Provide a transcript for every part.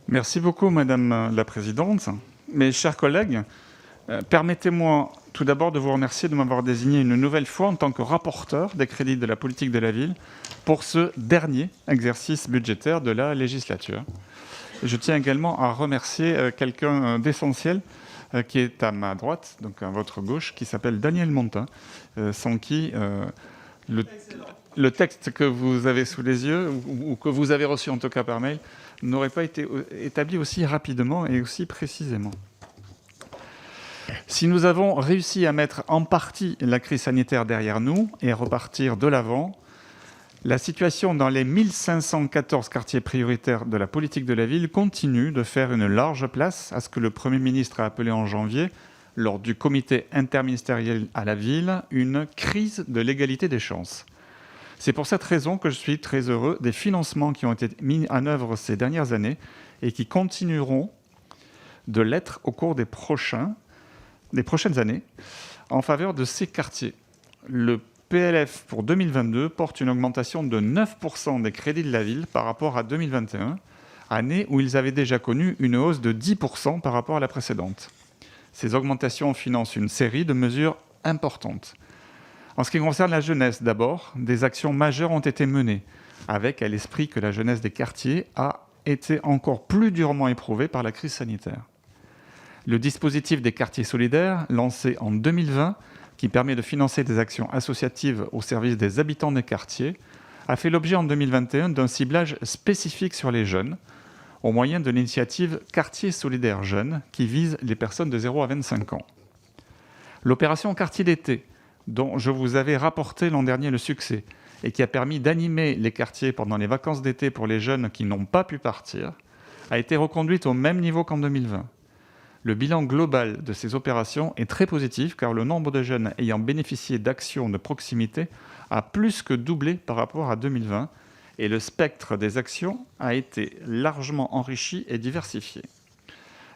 Merci beaucoup, Madame la Présidente. Mes chers collègues, permettez-moi tout d'abord de vous remercier de m'avoir désigné une nouvelle fois en tant que rapporteur des crédits de la politique de la ville pour ce dernier exercice budgétaire de la législature. Je tiens également à remercier quelqu'un d'essentiel qui est à ma droite, donc à votre gauche, qui s'appelle Daniel Montin, sans qui le texte que vous avez sous les yeux, ou que vous avez reçu en tout cas par mail, n'aurait pas été établi aussi rapidement et aussi précisément. Si nous avons réussi à mettre en partie la crise sanitaire derrière nous et repartir de l'avant, la situation dans les 1514 quartiers prioritaires de la politique de la ville continue de faire une large place à ce que le Premier ministre a appelé en janvier, lors du comité interministériel à la ville, une crise de l'égalité des chances. C'est pour cette raison que je suis très heureux des financements qui ont été mis en œuvre ces dernières années et qui continueront de l'être au cours des prochaines années en faveur de ces quartiers. Le PLF pour 2022 porte une augmentation de 9% des crédits de la ville par rapport à 2021, année où ils avaient déjà connu une hausse de 10% par rapport à la précédente. Ces augmentations financent une série de mesures importantes. En ce qui concerne la jeunesse, d'abord, des actions majeures ont été menées, avec à l'esprit que la jeunesse des quartiers a été encore plus durement éprouvée par la crise sanitaire. Le dispositif des quartiers solidaires, lancé en 2020, qui permet de financer des actions associatives au service des habitants des quartiers, a fait l'objet en 2021 d'un ciblage spécifique sur les jeunes, au moyen de l'initiative Quartiers solidaires jeunes, qui vise les personnes de 0 à 25 ans. L'opération Quartier d'été, dont je vous avais rapporté l'an dernier le succès, et qui a permis d'animer les quartiers pendant les vacances d'été pour les jeunes qui n'ont pas pu partir, a été reconduite au même niveau qu'en 2020. Le bilan global de ces opérations est très positif car le nombre de jeunes ayant bénéficié d'actions de proximité a plus que doublé par rapport à 2020 et le spectre des actions a été largement enrichi et diversifié.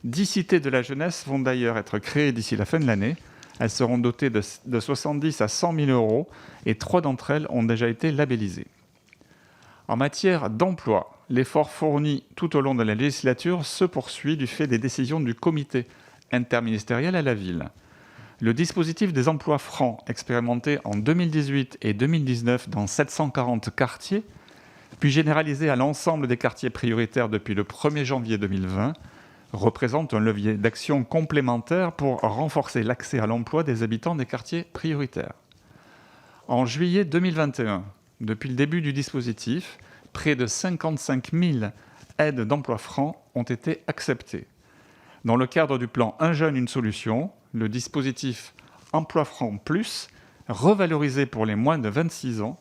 10 cités de la jeunesse vont d'ailleurs être créées d'ici la fin de l'année. Elles seront dotées de 70 à 100 000 euros et 3 d'entre elles ont déjà été labellisées. En matière d'emploi, l'effort fourni tout au long de la législature se poursuit du fait des décisions du comité interministériel à la ville. Le dispositif des emplois francs, expérimenté en 2018 et 2019 dans 740 quartiers, puis généralisé à l'ensemble des quartiers prioritaires depuis le 1er janvier 2020, représente un levier d'action complémentaire pour renforcer l'accès à l'emploi des habitants des quartiers prioritaires. En juillet 2021, depuis le début du dispositif, près de 55 000 aides d'emploi francs ont été acceptées. Dans le cadre du plan Un jeune, une solution, le dispositif Emploi franc plus, revalorisé pour les moins de 26 ans,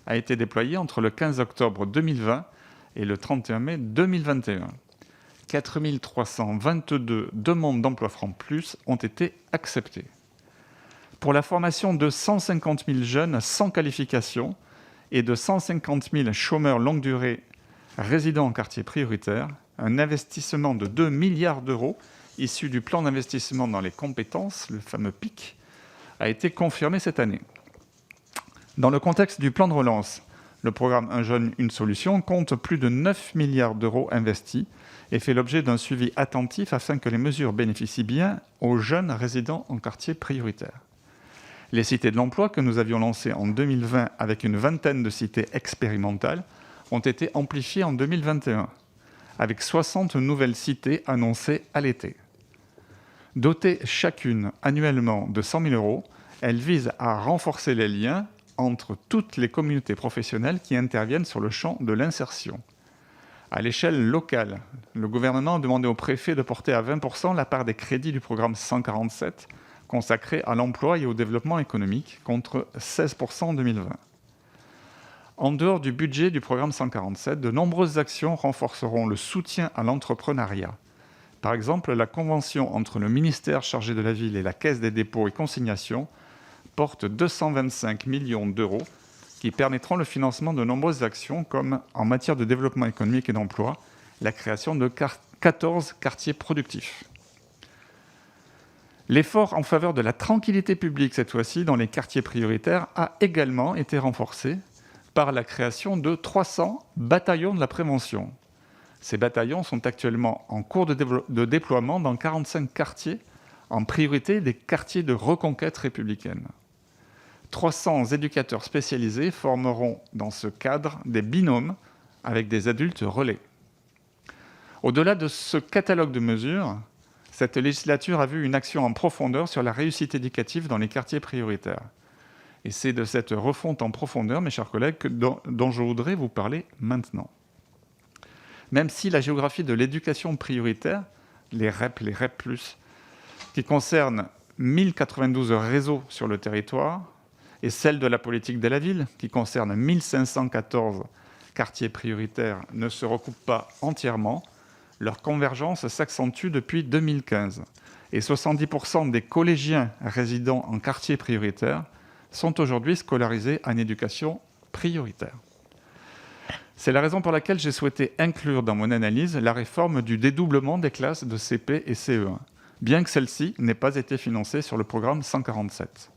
a été déployé entre le 15 octobre 2020 et le 31 mai 2021. 4 322 demandes d'emploi franc plus ont été acceptées. Pour la formation de 150 000 jeunes sans qualification et de 150 000 chômeurs longue durée résidant en quartier prioritaire, un investissement de 2 milliards d'euros issu du plan d'investissement dans les compétences, le fameux PIC, a été confirmé cette année. Dans le contexte du plan de relance, le programme Un jeune, une solution compte plus de 9 milliards d'euros investis et fait l'objet d'un suivi attentif afin que les mesures bénéficient bien aux jeunes résidant en quartier prioritaire. Les cités de l'emploi que nous avions lancées en 2020 avec une vingtaine de cités expérimentales ont été amplifiées en 2021, avec 60 nouvelles cités annoncées à l'été. Dotées chacune annuellement de 100 000 euros, elles visent à renforcer les liens entre toutes les communautés professionnelles qui interviennent sur le champ de l'insertion. À l'échelle locale, le gouvernement a demandé au préfet de porter à 20% la part des crédits du programme 147 consacré à l'emploi et au développement économique, contre 16% en 2020. En dehors du budget du programme 147, de nombreuses actions renforceront le soutien à l'entrepreneuriat. Par exemple, la convention entre le ministère chargé de la ville et la Caisse des dépôts et consignations porte 225 millions d'euros qui permettront le financement de nombreuses actions comme, en matière de développement économique et d'emploi, la création de 14 quartiers productifs. L'effort en faveur de la tranquillité publique, cette fois-ci, dans les quartiers prioritaires, a également été renforcé par la création de 300 bataillons de la prévention. Ces bataillons sont actuellement en cours de déploiement dans 45 quartiers, en priorité des quartiers de reconquête républicaine. 300 éducateurs spécialisés formeront dans ce cadre des binômes avec des adultes relais. Au-delà de ce catalogue de mesures, cette législature a vu une action en profondeur sur la réussite éducative dans les quartiers prioritaires. Et c'est de cette refonte en profondeur, mes chers collègues, dont je voudrais vous parler maintenant. Même si la géographie de l'éducation prioritaire, les REP, les REP+, qui concerne 1092 réseaux sur le territoire, et celle de la politique de la ville, qui concerne 1514 quartiers prioritaires, ne se recoupent pas entièrement, leur convergence s'accentue depuis 2015. Et 70% des collégiens résidant en quartier prioritaire sont aujourd'hui scolarisés en éducation prioritaire. C'est la raison pour laquelle j'ai souhaité inclure dans mon analyse la réforme du dédoublement des classes de CP et CE1, bien que celle-ci n'ait pas été financée sur le programme 147.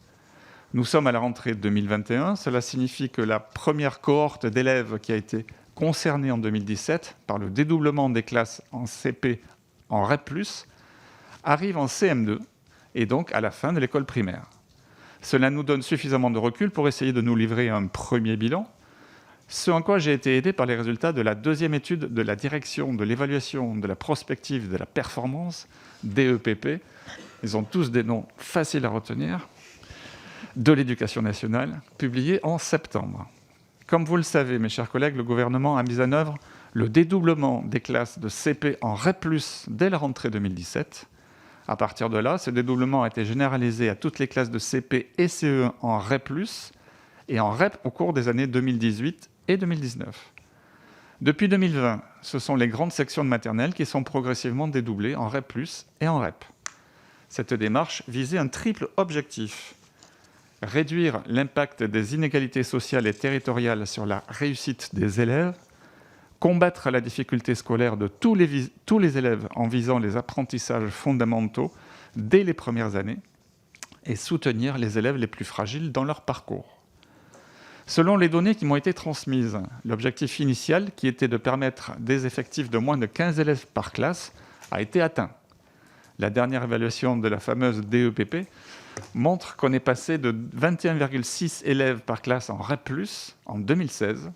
Nous sommes à la rentrée 2021, cela signifie que la première cohorte d'élèves qui a été concernée en 2017 par le dédoublement des classes en CP en REP+, arrive en CM2 et donc à la fin de l'école primaire. Cela nous donne suffisamment de recul pour essayer de nous livrer un premier bilan, ce en quoi j'ai été aidé par les résultats de la deuxième étude de la direction de l'évaluation de la prospective de la performance, DEPP, ils ont tous des noms faciles à retenir, de l'éducation nationale, publiée en septembre. Comme vous le savez, mes chers collègues, le gouvernement a mis en œuvre le dédoublement des classes de CP en REP+, dès la rentrée 2017. À partir de là, ce dédoublement a été généralisé à toutes les classes de CP et CE1 en REP+, et en REP au cours des années 2018 et 2019. Depuis 2020, ce sont les grandes sections de maternelle qui sont progressivement dédoublées en REP+, et en REP. Cette démarche visait un triple objectif: réduire l'impact des inégalités sociales et territoriales sur la réussite des élèves, combattre la difficulté scolaire de tous les élèves en visant les apprentissages fondamentaux dès les premières années, et soutenir les élèves les plus fragiles dans leur parcours. Selon les données qui m'ont été transmises, l'objectif initial, qui était de permettre des effectifs de moins de 15 élèves par classe, a été atteint. La dernière évaluation de la fameuse DEPP montre qu'on est passé de 21,6 élèves par classe en REP+, en 2016,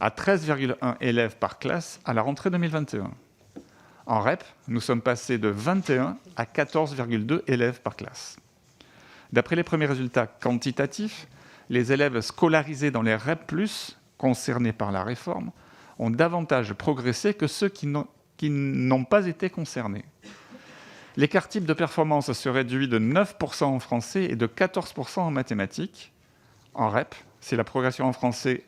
à 13,1 élèves par classe à la rentrée 2021. En REP, nous sommes passés de 21 à 14,2 élèves par classe. D'après les premiers résultats quantitatifs, les élèves scolarisés dans les REP+, concernés par la réforme, ont davantage progressé que ceux qui n'ont pas été concernés. L'écart type de performance se réduit de 9% en français et de 14% en mathématiques. En REP, c'est la progression en français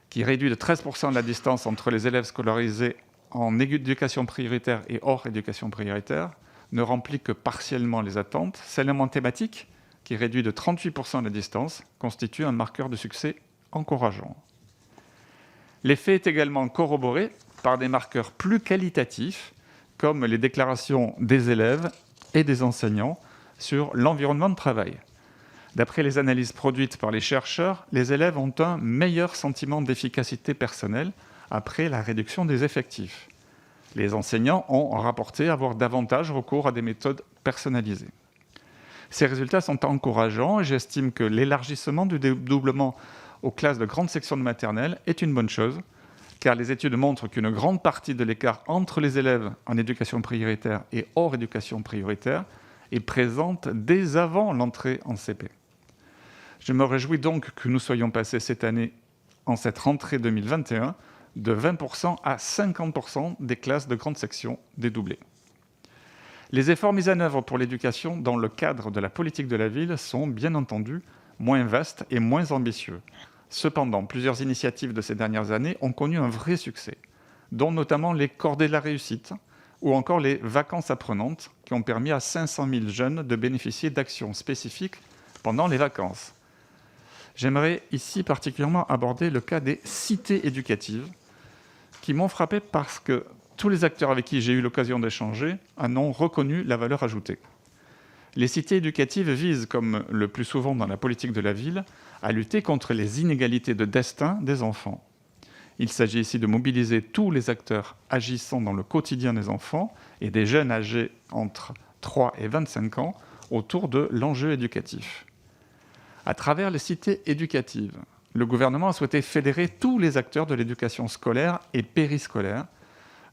qui réduit de 13% la distance entre les élèves scolarisés en éducation prioritaire et hors éducation prioritaire, ne remplit que partiellement les attentes. Celle en mathématiques, qui réduit de 38% la distance, constitue un marqueur de succès encourageant. L'effet est également corroboré par des marqueurs plus qualitatifs, comme les déclarations des élèves et des enseignants sur l'environnement de travail. D'après les analyses produites par les chercheurs, les élèves ont un meilleur sentiment d'efficacité personnelle après la réduction des effectifs. Les enseignants ont rapporté avoir davantage recours à des méthodes personnalisées. Ces résultats sont encourageants et j'estime que l'élargissement du dédoublement aux classes de grande section de maternelle est une bonne chose, car les études montrent qu'une grande partie de l'écart entre les élèves en éducation prioritaire et hors éducation prioritaire est présente dès avant l'entrée en CP. Je me réjouis donc que nous soyons passés cette année, en cette rentrée 2021, de 20% à 50% des classes de grande section dédoublées. Les efforts mis en œuvre pour l'éducation dans le cadre de la politique de la ville sont, bien entendu, moins vastes et moins ambitieux. Cependant, plusieurs initiatives de ces dernières années ont connu un vrai succès, dont notamment les cordées de la réussite ou encore les vacances apprenantes qui ont permis à 500 000 jeunes de bénéficier d'actions spécifiques pendant les vacances. J'aimerais ici particulièrement aborder le cas des cités éducatives qui m'ont frappé parce que tous les acteurs avec qui j'ai eu l'occasion d'échanger en ont reconnu la valeur ajoutée. Les cités éducatives visent, comme le plus souvent dans la politique de la ville, à lutter contre les inégalités de destin des enfants. Il s'agit ici de mobiliser tous les acteurs agissant dans le quotidien des enfants et des jeunes âgés entre 3 et 25 ans autour de l'enjeu éducatif. À travers les cités éducatives, le gouvernement a souhaité fédérer tous les acteurs de l'éducation scolaire et périscolaire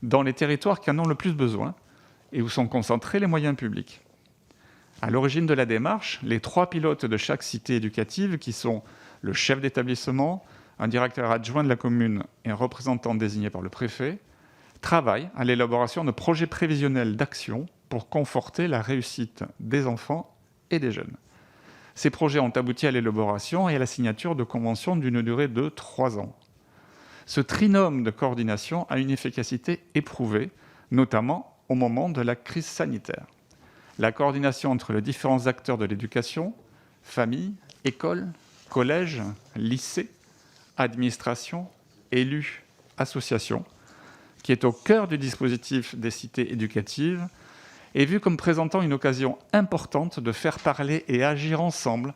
dans les territoires qui en ont le plus besoin et où sont concentrés les moyens publics. À l'origine de la démarche, les 3 pilotes de chaque cité éducative, qui sont le chef d'établissement, un directeur adjoint de la commune et un représentant désigné par le préfet, travaillent à l'élaboration de projets prévisionnels d'action pour conforter la réussite des enfants et des jeunes. Ces projets ont abouti à l'élaboration et à la signature de conventions d'une durée de 3 ans. Ce trinôme de coordination a une efficacité éprouvée, notamment au moment de la crise sanitaire. La coordination entre les différents acteurs de l'éducation, famille, école, collège, lycée, administration, élus, associations, qui est au cœur du dispositif des cités éducatives, est vue comme présentant une occasion importante de faire parler et agir ensemble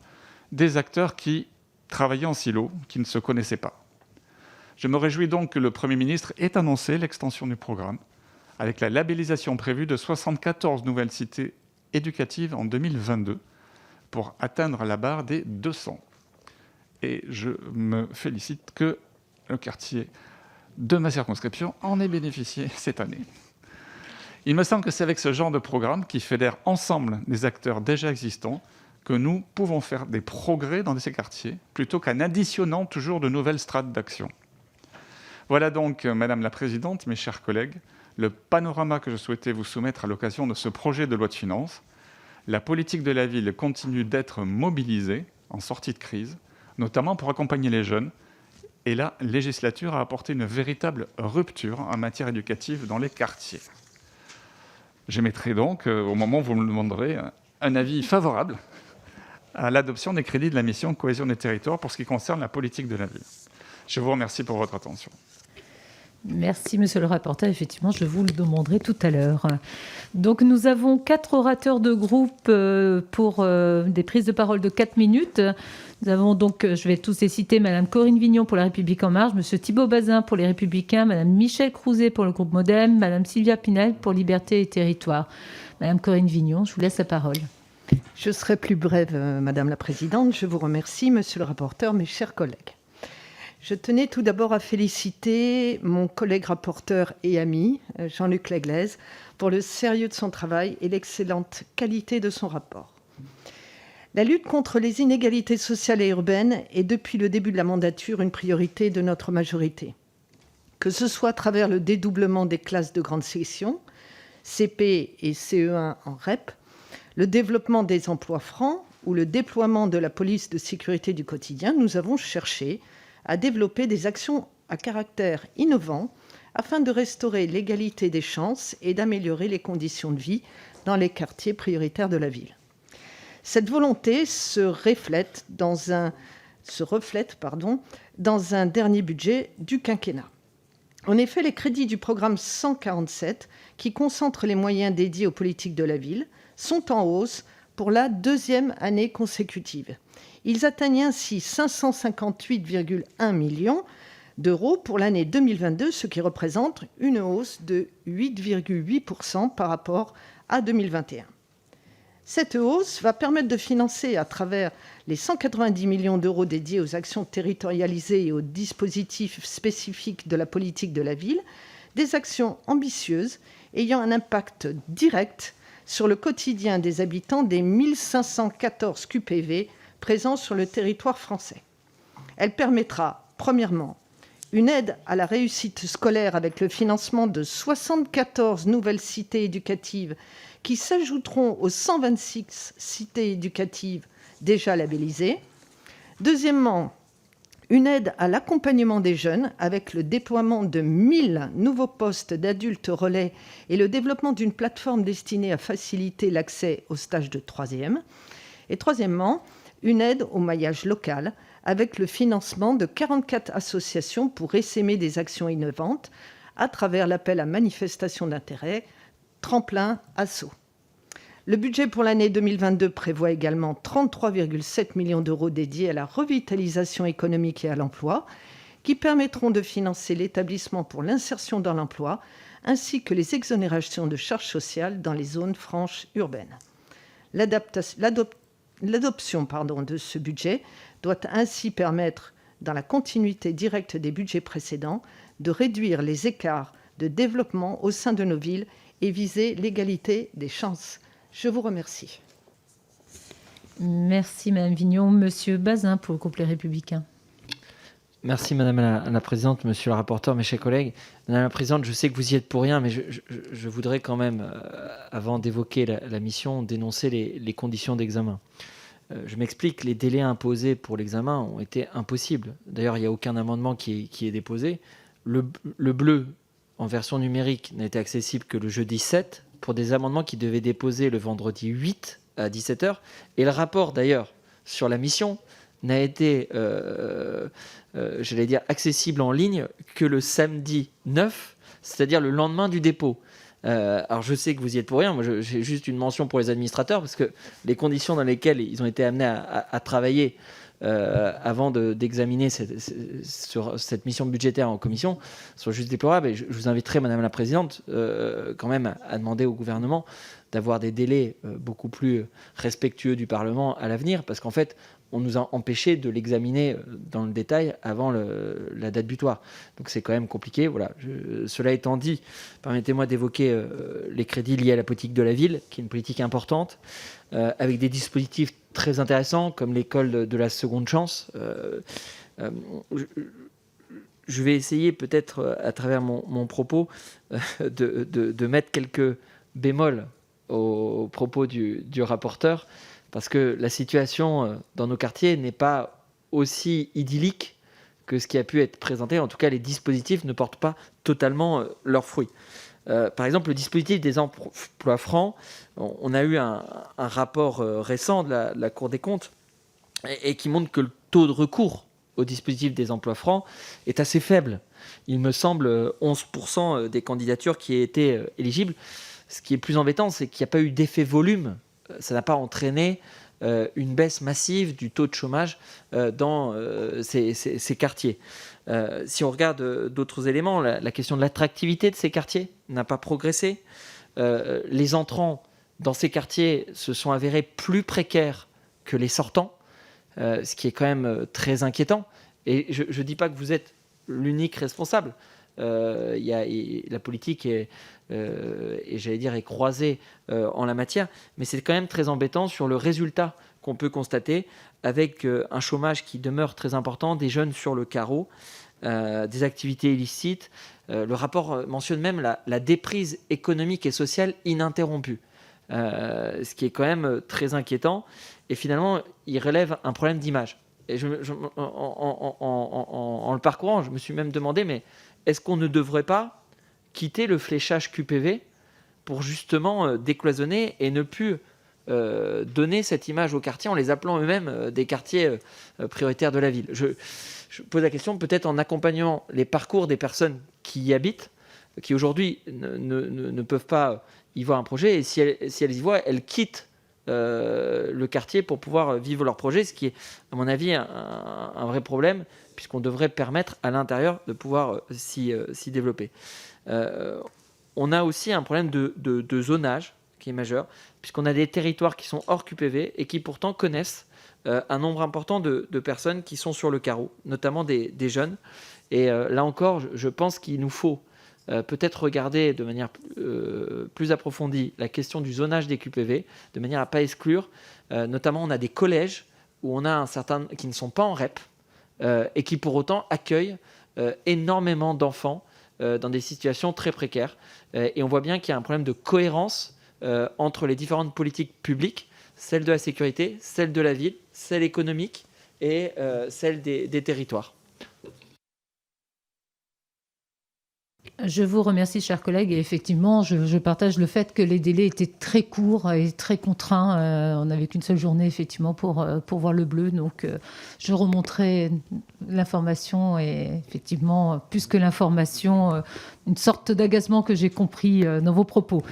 des acteurs qui travaillaient en silo, qui ne se connaissaient pas. Je me réjouis donc que le Premier ministre ait annoncé l'extension du programme, avec la labellisation prévue de 74 nouvelles cités éducatives en 2022, pour atteindre la barre des 200. Et je me félicite que le quartier de ma circonscription en ait bénéficié cette année. Il me semble que c'est avec ce genre de programme qui fédère ensemble des acteurs déjà existants que nous pouvons faire des progrès dans ces quartiers, plutôt qu'en additionnant toujours de nouvelles strates d'action. Voilà donc, Madame la Présidente, mes chers collègues, le panorama que je souhaitais vous soumettre à l'occasion de ce projet de loi de finances. La politique de la ville continue d'être mobilisée en sortie de crise, notamment pour accompagner les jeunes, et la législature a apporté une véritable rupture en matière éducative dans les quartiers. J'émettrai donc, au moment où vous me le demanderez, un avis favorable à l'adoption des crédits de la mission Cohésion des territoires pour ce qui concerne la politique de la ville. Je vous remercie pour votre attention. Merci, monsieur le rapporteur. Effectivement, je vous le demanderai tout à l'heure. Donc, nous avons 4 orateurs de groupe pour des prises de parole de 4 minutes. Nous avons donc, je vais tous les citer, Madame Corinne Vignon pour La République En Marche, Monsieur Thibault Bazin pour Les Républicains, Madame Michèle Crouzet pour le groupe MoDem, Madame Sylvia Pinel pour Liberté et Territoire. Madame Corinne Vignon, je vous laisse la parole. Je serai plus brève, Madame la Présidente. Je vous remercie, Monsieur le rapporteur, mes chers collègues. Je tenais tout d'abord à féliciter mon collègue rapporteur et ami, Jean-Luc Leglaise, pour le sérieux de son travail et l'excellente qualité de son rapport. La lutte contre les inégalités sociales et urbaines est depuis le début de la mandature une priorité de notre majorité. Que ce soit à travers le dédoublement des classes de grande section, CP et CE1 en REP, le développement des emplois francs ou le déploiement de la police de sécurité du quotidien, nous avons cherché à développer des actions à caractère innovant afin de restaurer l'égalité des chances et d'améliorer les conditions de vie dans les quartiers prioritaires de la ville. Cette volonté se reflète dans un dernier budget du quinquennat. En effet, les crédits du programme 147, qui concentre les moyens dédiés aux politiques de la ville, sont en hausse pour la 2e année consécutive. Ils atteignent ainsi 558,1 millions d'euros pour l'année 2022, ce qui représente une hausse de 8,8% par rapport à 2021. Cette hausse va permettre de financer, à travers les 190 millions d'euros dédiés aux actions territorialisées et aux dispositifs spécifiques de la politique de la ville, des actions ambitieuses ayant un impact direct sur le quotidien des habitants des 1514 QPV présents sur le territoire français. Elle permettra, premièrement, une aide à la réussite scolaire avec le financement de 74 nouvelles cités éducatives qui s'ajouteront aux 126 cités éducatives déjà labellisées. Deuxièmement, une aide à l'accompagnement des jeunes avec le déploiement de 1000 nouveaux postes d'adultes relais et le développement d'une plateforme destinée à faciliter l'accès aux stages de 3e. Et troisièmement, une aide au maillage local avec le financement de 44 associations pour essaimer des actions innovantes à travers l'appel à manifestation d'intérêt Tremplin Asso. Le budget pour l'année 2022 prévoit également 33,7 millions d'euros dédiés à la revitalisation économique et à l'emploi, qui permettront de financer l'établissement pour l'insertion dans l'emploi, ainsi que les exonérations de charges sociales dans les zones franches urbaines. L'adoption de ce budget doit ainsi permettre, dans la continuité directe des budgets précédents, de réduire les écarts de développement au sein de nos villes et viser l'égalité des chances. Je vous remercie. Merci Madame Vignon. Monsieur Bazin pour le groupe Les Républicains. Merci Madame la Présidente, Monsieur le rapporteur, mes chers collègues. Madame la Présidente, je sais que vous y êtes pour rien, mais je voudrais quand même, avant d'évoquer la mission, dénoncer les conditions d'examen. Je m'explique, les délais imposés pour l'examen ont été impossibles. D'ailleurs, il n'y a aucun amendement qui est déposé. Le bleu, en version numérique, n'a été accessible que le jeudi 7 pour des amendements qui devaient déposer le vendredi 8 à 17h. Et le rapport, d'ailleurs, sur la mission n'a été, accessible en ligne que le samedi 9, c'est-à-dire le lendemain du dépôt. Alors je sais que vous y êtes pour rien, moi j'ai juste une mention pour les administrateurs, parce que les conditions dans lesquelles ils ont été amenés à travailler avant d'examiner cette mission budgétaire en commission sont juste déplorables. Et je vous inviterai, Madame la Présidente, quand même à demander au gouvernement d'avoir des délais beaucoup plus respectueux du Parlement à l'avenir, parce qu'en fait, on nous a empêché de l'examiner dans le détail avant la date butoir. Donc c'est quand même compliqué. Voilà. Cela étant dit, permettez-moi d'évoquer les crédits liés à la politique de la ville, qui est une politique importante, avec des dispositifs très intéressants, comme l'école de la seconde chance. Je vais essayer peut-être, à travers mon propos, de mettre quelques bémols au propos du rapporteur, parce que la situation dans nos quartiers n'est pas aussi idyllique que ce qui a pu être présenté. En tout cas, les dispositifs ne portent pas totalement leurs fruits. Par exemple, le dispositif des emplois francs, on a eu un rapport récent de la Cour des comptes et qui montre que le taux de recours au dispositif des emplois francs est assez faible. Il me semble 11% des candidatures qui étaient éligibles. Ce qui est plus embêtant, c'est qu'il n'y a pas eu d'effet volume. Ça n'a pas entraîné une baisse massive du taux de chômage dans ces quartiers. Si on regarde d'autres éléments, la question de l'attractivité de ces quartiers n'a pas progressé. Les entrants dans ces quartiers se sont avérés plus précaires que les sortants, ce qui est quand même très inquiétant. Et je ne dis pas que vous êtes l'unique responsable. La politique est croisée en la matière, mais c'est quand même très embêtant sur le résultat qu'on peut constater, avec un chômage qui demeure très important, des jeunes sur le carreau, des activités illicites. Le rapport mentionne même la déprise économique et sociale ininterrompue, ce qui est quand même très inquiétant. Et finalement, il relève un problème d'image. Et en le parcourant, je me suis même demandé, mais est-ce qu'on ne devrait pas quitter le fléchage QPV pour justement décloisonner et ne plus donner cette image aux quartiers en les appelant eux-mêmes des quartiers prioritaires de la ville? Je pose la question, peut-être en accompagnant les parcours des personnes qui y habitent, qui aujourd'hui ne peuvent pas y voir un projet, et si elles y voient, elles quittent le quartier pour pouvoir vivre leur projet, ce qui est, à mon avis, un vrai problème, puisqu'on devrait permettre à l'intérieur de pouvoir s'y développer. On a aussi un problème de zonage qui est majeur, puisqu'on a des territoires qui sont hors QPV et qui pourtant connaissent un nombre important de personnes qui sont sur le carreau, notamment des jeunes. Et là encore, je pense qu'il nous faut peut-être regarder de manière plus approfondie la question du zonage des QPV, de manière à ne pas exclure. Notamment, on a des collèges où on a un certain qui ne sont pas en REP et qui pour autant accueillent énormément d'enfants dans des situations très précaires. Et on voit bien qu'il y a un problème de cohérence entre les différentes politiques publiques, celle de la sécurité, celle de la ville, celle économique et celle des territoires. Je vous remercie, chers collègues. Et effectivement, je partage le fait que les délais étaient très courts et très contraints. On n'avait qu'une seule journée, effectivement, pour voir le bleu. Donc, je remonterai l'information et, effectivement, plus que l'information, une sorte d'agacement que j'ai compris dans vos propos.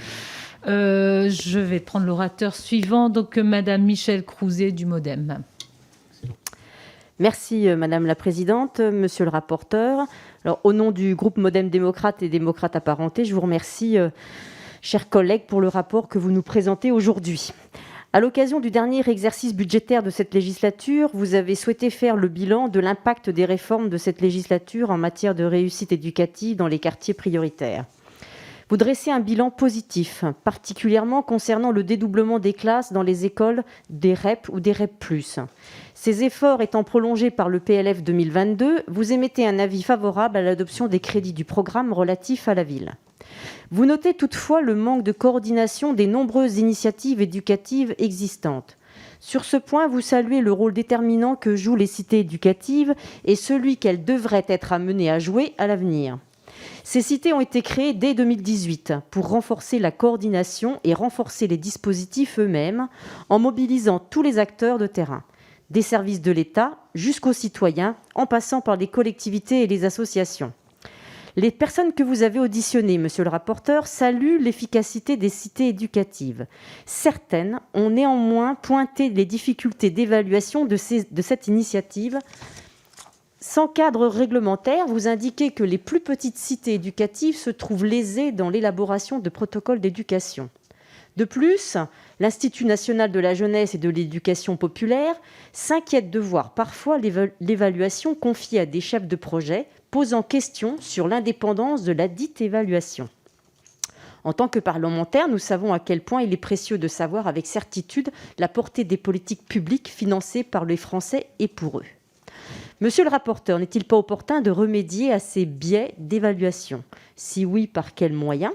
Je vais prendre l'orateur suivant, donc Madame Michèle Crouzet du MoDem. Merci Madame la Présidente, Monsieur le rapporteur. Alors, au nom du groupe Modem Démocrates et Démocrates Apparentés, je vous remercie, chers collègues, pour le rapport que vous nous présentez aujourd'hui. À l'occasion du dernier exercice budgétaire de cette législature, vous avez souhaité faire le bilan de l'impact des réformes de cette législature en matière de réussite éducative dans les quartiers prioritaires. Vous dressez un bilan positif, particulièrement concernant le dédoublement des classes dans les écoles des REP ou des REP+. Ces efforts étant prolongés par le PLF 2022, vous émettez un avis favorable à l'adoption des crédits du programme relatif à la ville. Vous notez toutefois le manque de coordination des nombreuses initiatives éducatives existantes. Sur ce point, vous saluez le rôle déterminant que jouent les cités éducatives et celui qu'elles devraient être amenées à jouer à l'avenir. Ces cités ont été créées dès 2018 pour renforcer la coordination et renforcer les dispositifs eux-mêmes en mobilisant tous les acteurs de terrain, des services de l'État jusqu'aux citoyens, en passant par les collectivités et les associations. Les personnes que vous avez auditionnées, monsieur le rapporteur, saluent l'efficacité des cités éducatives. Certaines ont néanmoins pointé les difficultés d'évaluation de cette initiative. Sans cadre réglementaire, vous indiquez que les plus petites cités éducatives se trouvent lésées dans l'élaboration de protocoles d'éducation. De plus, l'Institut national de la jeunesse et de l'éducation populaire s'inquiète de voir parfois l'évaluation confiée à des chefs de projet, posant question sur l'indépendance de la dite évaluation. En tant que parlementaires, nous savons à quel point il est précieux de savoir avec certitude la portée des politiques publiques financées par les Français et pour eux. Monsieur le rapporteur, n'est-il pas opportun de remédier à ces biais d'évaluation? Si oui, par quels moyens?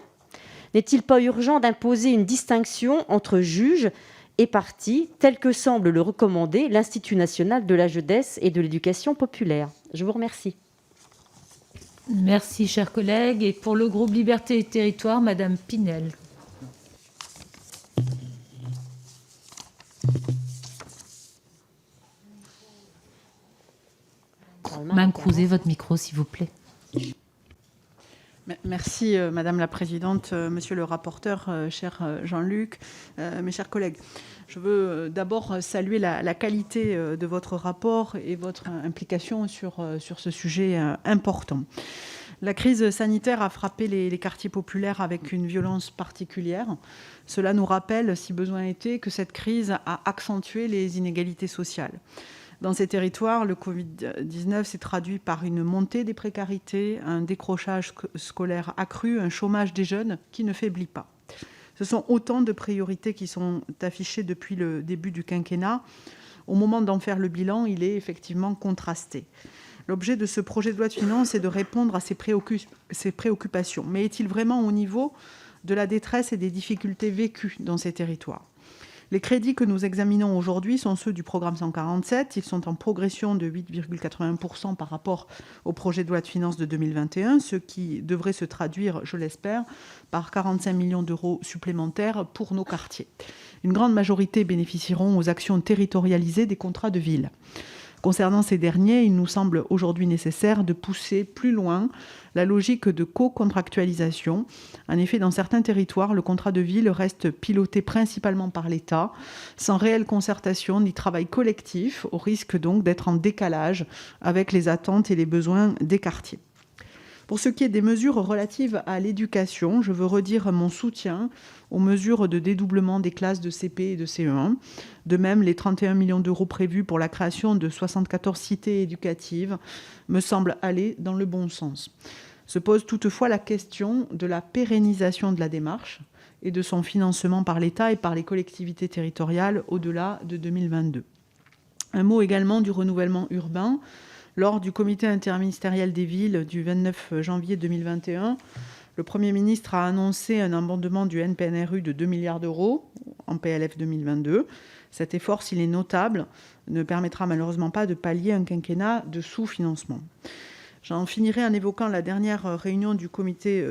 N'est-il pas urgent d'imposer une distinction entre juges et parties, tel que semble le recommander l'Institut national de la jeunesse et de l'éducation populaire? Je vous remercie. Merci, chers collègues. Et pour le groupe Liberté et Territoires, Madame Pinel. Madame Crouzet, votre micro, s'il vous plaît. Merci Madame la Présidente, Monsieur le rapporteur, cher Jean-Luc, mes chers collègues. Je veux d'abord saluer la qualité de votre rapport et votre implication sur ce sujet important. La crise sanitaire a frappé les quartiers populaires avec une violence particulière. Cela nous rappelle, si besoin était, que cette crise a accentué les inégalités sociales. Dans ces territoires, le Covid-19 s'est traduit par une montée des précarités, un décrochage scolaire accru, un chômage des jeunes qui ne faiblit pas. Ce sont autant de priorités qui sont affichées depuis le début du quinquennat. Au moment d'en faire le bilan, il est effectivement contrasté. L'objet de ce projet de loi de finances est de répondre à ces préoccupations. Mais est-il vraiment au niveau de la détresse et des difficultés vécues dans ces territoires ? Les crédits que nous examinons aujourd'hui sont ceux du programme 147. Ils sont en progression de 8,81% par rapport au projet de loi de finances de 2021, ce qui devrait se traduire, je l'espère, par 45 millions d'euros supplémentaires pour nos quartiers. Une grande majorité bénéficieront aux actions territorialisées des contrats de ville. Concernant ces derniers, il nous semble aujourd'hui nécessaire de pousser plus loin la logique de co-contractualisation. En effet, dans certains territoires, le contrat de ville reste piloté principalement par l'État, sans réelle concertation ni travail collectif, au risque donc d'être en décalage avec les attentes et les besoins des quartiers. Pour ce qui est des mesures relatives à l'éducation, je veux redire mon soutien aux mesures de dédoublement des classes de CP et de CE1. De même, les 31 millions d'euros prévus pour la création de 74 cités éducatives me semblent aller dans le bon sens. Se pose toutefois la question de la pérennisation de la démarche et de son financement par l'État et par les collectivités territoriales au-delà de 2022. Un mot également du renouvellement urbain. Lors du comité interministériel des villes du 29 janvier 2021, le Premier ministre a annoncé un abondement du NPNRU de 2 milliards d'euros en PLF 2022. Cet effort, s'il est notable, ne permettra malheureusement pas de pallier un quinquennat de sous-financement. J'en finirai en évoquant la dernière réunion du comité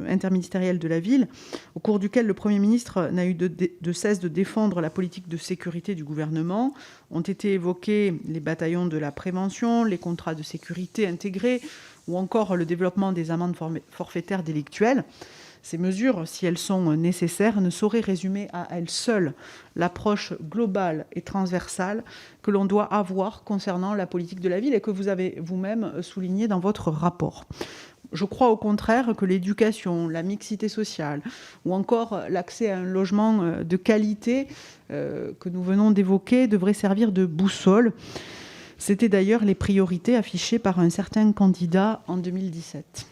interministériel de la ville, au cours duquel le Premier ministre n'a eu de cesse de défendre la politique de sécurité du gouvernement. Ont été évoqués les bataillons de la prévention, les contrats de sécurité intégrés ou encore le développement des amendes forfaitaires délictuelles. Ces mesures, si elles sont nécessaires, ne sauraient résumer à elles seules l'approche globale et transversale que l'on doit avoir concernant la politique de la ville et que vous avez vous-même souligné dans votre rapport. Je crois au contraire que l'éducation, la mixité sociale ou encore l'accès à un logement de qualité que nous venons d'évoquer devraient servir de boussole. C'était d'ailleurs les priorités affichées par un certain candidat en 2017.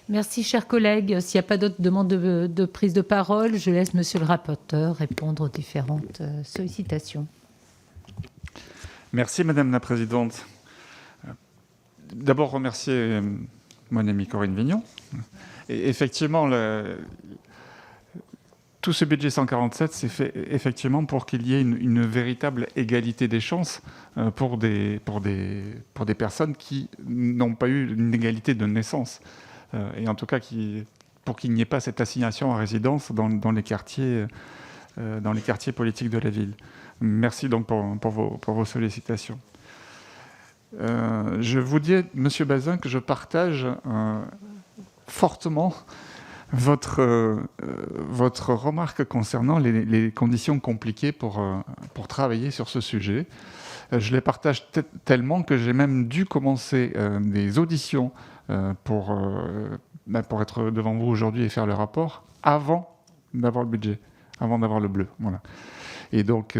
Merci, chers collègues. S'il n'y a pas d'autres demandes de prise de parole, je laisse monsieur le rapporteur répondre aux différentes sollicitations. Merci, Madame la Présidente. D'abord, remercier mon amie Corinne Vignon. Et effectivement, tout ce budget 147, c'est fait effectivement pour qu'il y ait une véritable égalité des chances pour des personnes qui n'ont pas eu une égalité de naissance. Et en tout cas, pour qu'il n'y ait pas cette assignation à résidence dans les quartiers politiques de la ville. Merci donc pour vos sollicitations. Je vous dis, Monsieur Bazin, que je partage fortement votre remarque concernant les conditions compliquées pour travailler sur ce sujet. Je les partage tellement que j'ai même dû commencer des auditions pour être devant vous aujourd'hui et faire le rapport avant d'avoir le budget, avant d'avoir le bleu. Voilà. Et donc,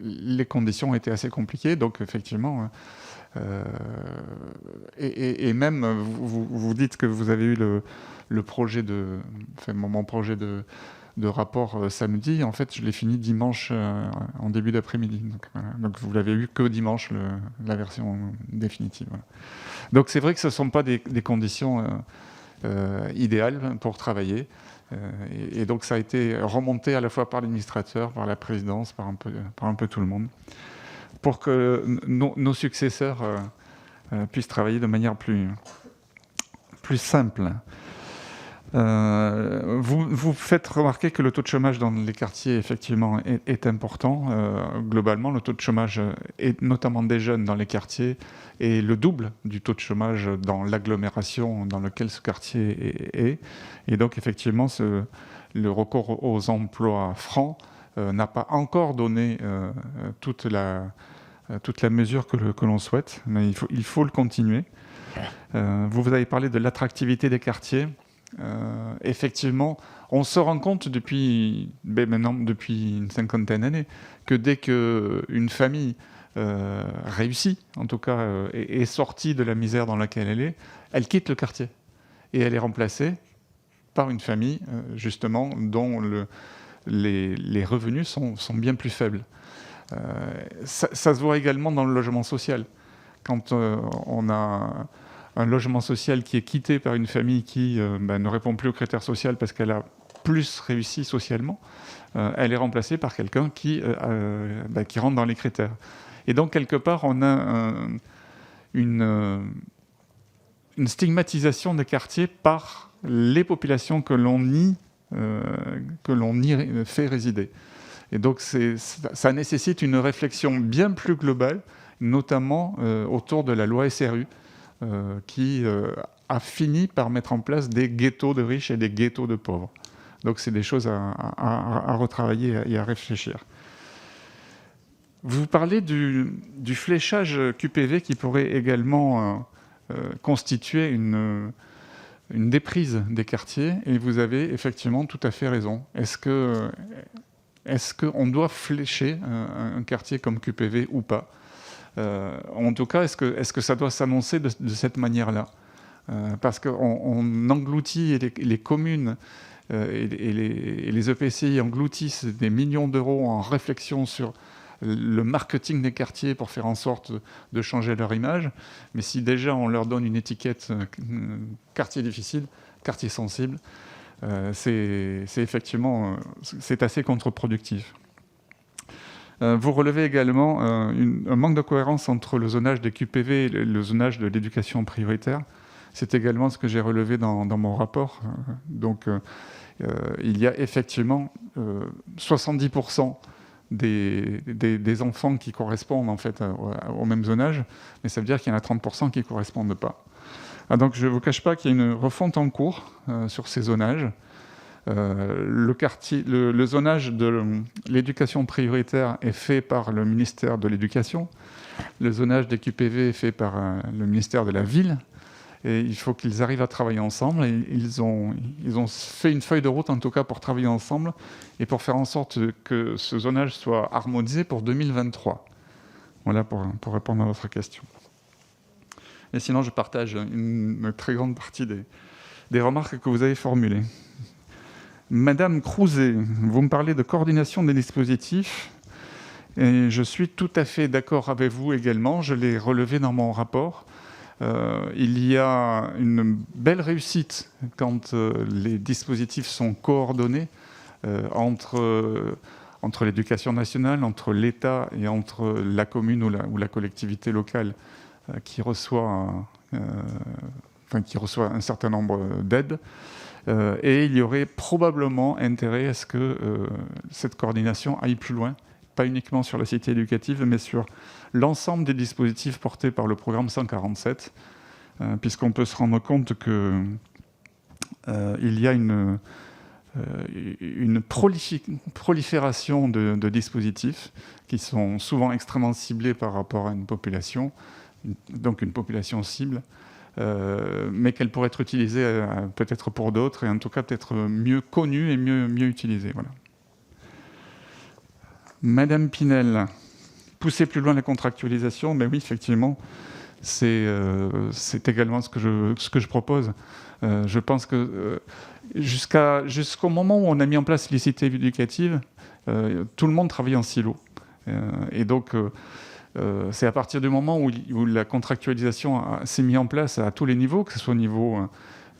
les conditions étaient assez compliquées. Donc, effectivement, et même, vous dites que vous avez eu le projet mon projet de rapport samedi. En fait, je l'ai fini dimanche en début d'après-midi. Donc, voilà. Donc, vous l'avez eu que dimanche, la version définitive. Voilà. Donc, c'est vrai que ce ne sont pas des conditions idéales pour travailler. Et donc ça a été remonté à la fois par l'administrateur, par la présidence, par un peu tout le monde, pour que nos successeurs puissent travailler de manière plus simple. Vous faites remarquer que le taux de chômage dans les quartiers, effectivement, est important. Globalement, le taux de chômage, et notamment des jeunes dans les quartiers, est le double du taux de chômage dans l'agglomération dans laquelle ce quartier est. Et donc, effectivement, le recours aux emplois francs n'a pas encore donné toute la mesure que l'on souhaite, mais il faut le continuer. Vous avez parlé de l'attractivité des quartiers. Effectivement, on se rend compte depuis une cinquantaine d'années que dès qu'une famille réussit, en tout cas, est sortie de la misère dans laquelle elle quitte le quartier et elle est remplacée par une famille justement dont les revenus sont bien plus faibles. Ça se voit également dans le logement social. Quand on a un logement social qui est quitté par une famille qui ne répond plus aux critères sociaux parce qu'elle a plus réussi socialement, elle est remplacée par quelqu'un qui rentre dans les critères. Et donc, quelque part, on a une stigmatisation des quartiers par les populations que l'on y fait résider. Et donc, ça nécessite une réflexion bien plus globale, notamment autour de la loi SRU, qui a fini par mettre en place des ghettos de riches et des ghettos de pauvres. Donc, c'est des choses à retravailler et à réfléchir. Vous parlez du fléchage QPV qui pourrait également constituer une déprise des quartiers, et vous avez effectivement tout à fait raison. Est-ce qu'on doit flécher un quartier comme QPV ou pas ? En tout cas, est-ce que ça doit s'annoncer de cette manière-là ? Parce qu'on engloutit les communes et les EPCI engloutissent des millions d'euros en réflexion sur le marketing des quartiers pour faire en sorte de changer leur image. Mais si déjà on leur donne une étiquette quartier difficile, quartier sensible, c'est effectivement assez contre-productif. Vous relevez également un manque de cohérence entre le zonage des QPV et le zonage de l'éducation prioritaire. C'est également ce que j'ai relevé dans mon rapport. Donc, il y a effectivement 70% des enfants qui correspondent en fait au même zonage, mais ça veut dire qu'il y en a 30% qui ne correspondent pas. Donc je ne vous cache pas qu'il y a une refonte en cours sur ces zonages. Le zonage de l'éducation prioritaire est fait par le ministère de l'Éducation. Le zonage des QPV est fait par le ministère de la Ville. Et il faut qu'ils arrivent à travailler ensemble. Et ils ont fait une feuille de route, en tout cas, pour travailler ensemble et pour faire en sorte que ce zonage soit harmonisé pour 2023. Voilà pour répondre à votre question. Et sinon, je partage une très grande partie des remarques que vous avez formulées. Madame Crouzet, vous me parlez de coordination des dispositifs. Et je suis tout à fait d'accord avec vous également. Je l'ai relevé dans mon rapport. Il y a une belle réussite quand les dispositifs sont coordonnés entre l'éducation nationale, entre l'État et entre la commune ou la collectivité locale qui reçoit un certain nombre d'aides. Et il y aurait probablement intérêt à ce que cette coordination aille plus loin, pas uniquement sur la cité éducative, mais sur l'ensemble des dispositifs portés par le programme 147, puisqu'on peut se rendre compte qu'il y a une prolifération de dispositifs qui sont souvent extrêmement ciblés par rapport à une population, donc une population cible, mais qu'elle pourrait être utilisée peut-être pour d'autres, et en tout cas peut-être mieux connue et mieux utilisée. Voilà. Madame Pinel, pousser plus loin la contractualisation, mais oui, effectivement, c'est également ce que je propose. Je pense que jusqu'au moment où on a mis en place les cités éducatives, tout le monde travaillait en silo. Et donc, c'est à partir du moment où la contractualisation s'est mise en place à tous les niveaux, que ce soit au niveau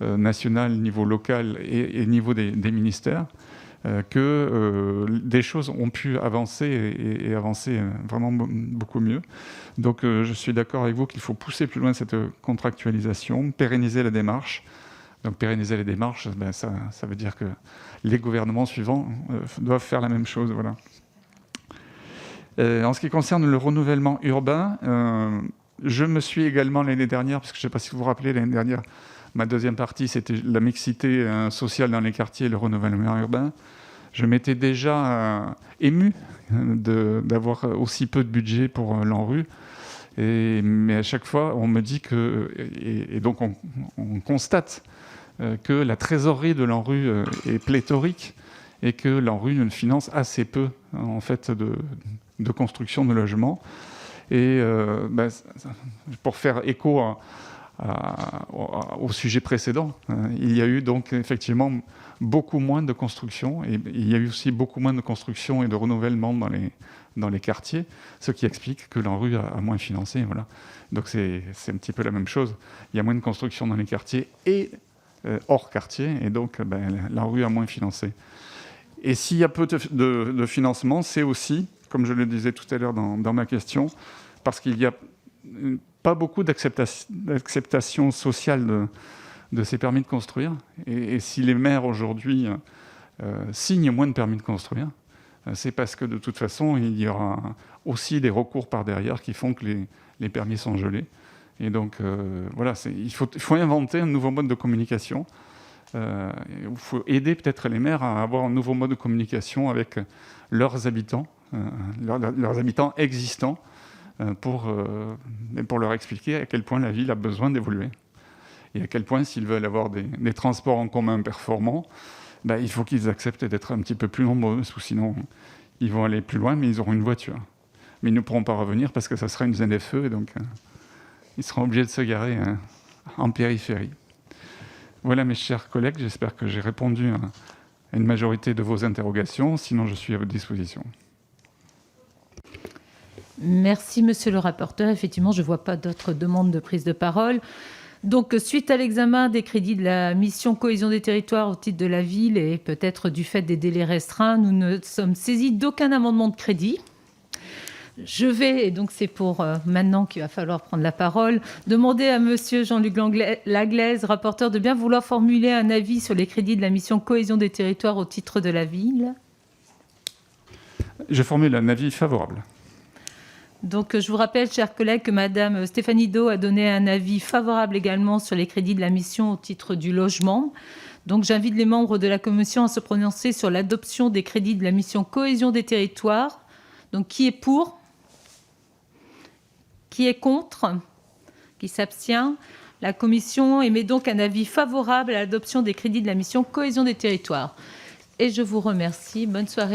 national, niveau local et niveau des ministères, que des choses ont pu avancer et avancer vraiment beaucoup mieux. Donc je suis d'accord avec vous qu'il faut pousser plus loin cette contractualisation, pérenniser la démarche. Donc pérenniser les démarches, ça veut dire que les gouvernements suivants doivent faire la même chose. Voilà. En ce qui concerne le renouvellement urbain, je me suis également l'année dernière, parce que je ne sais pas si vous vous rappelez, l'année dernière, ma deuxième partie, c'était la mixité sociale dans les quartiers et le renouvellement urbain. Je m'étais déjà ému d'avoir aussi peu de budget pour l'ANRU. Mais à chaque fois, on me dit que... Et donc, on constate que la trésorerie de l'ANRU est pléthorique et que l'ANRU finance assez peu, en fait, de construction de logements. Et pour faire écho au sujet précédent, il y a eu donc effectivement beaucoup moins de construction, et il y a eu aussi beaucoup moins de construction et de renouvellement dans les quartiers, ce qui explique que l'ANRU a moins financé. Voilà. Donc c'est un petit peu la même chose. Il y a moins de construction dans les quartiers et hors quartier, et donc l'ANRU a moins financé. Et s'il y a peu de financement, c'est aussi, comme je le disais tout à l'heure dans ma question, parce qu'il n'y a pas beaucoup d'acceptation sociale de ces permis de construire. Et si les maires aujourd'hui signent moins de permis de construire, c'est parce que de toute façon, il y aura aussi des recours par derrière qui font que les permis sont gelés. Et donc, voilà, il faut inventer un nouveau mode de communication. Il faut aider peut-être les maires à avoir un nouveau mode de communication avec leurs habitants, leurs habitants existants, pour leur expliquer à quel point la ville a besoin d'évoluer. Et à quel point, s'ils veulent avoir des transports en commun performants, il faut qu'ils acceptent d'être un petit peu plus nombreux, ou sinon ils vont aller plus loin, mais ils auront une voiture. Mais ils ne pourront pas revenir parce que ça sera une ZFE, et donc ils seront obligés de se garer en périphérie. Voilà, mes chers collègues, j'espère que j'ai répondu à une majorité de vos interrogations. Sinon, je suis à votre disposition. Merci, monsieur le rapporteur. Effectivement, je ne vois pas d'autres demandes de prise de parole. Donc, suite à l'examen des crédits de la mission cohésion des territoires au titre de la ville et peut-être du fait des délais restreints, nous ne sommes saisis d'aucun amendement de crédit. Je vais, et donc c'est pour maintenant qu'il va falloir prendre la parole, demander à monsieur Jean-Luc Laglaise, rapporteur, de bien vouloir formuler un avis sur les crédits de la mission cohésion des territoires au titre de la ville. Je formule un avis favorable. Donc, je vous rappelle, chers collègues, que Madame Stéphanie Do a donné un avis favorable également sur les crédits de la mission au titre du logement. Donc, j'invite les membres de la commission à se prononcer sur l'adoption des crédits de la mission cohésion des territoires. Donc, qui est pour ? Qui est contre ? Qui s'abstient ? La commission émet donc un avis favorable à l'adoption des crédits de la mission cohésion des territoires. Et je vous remercie. Bonne soirée.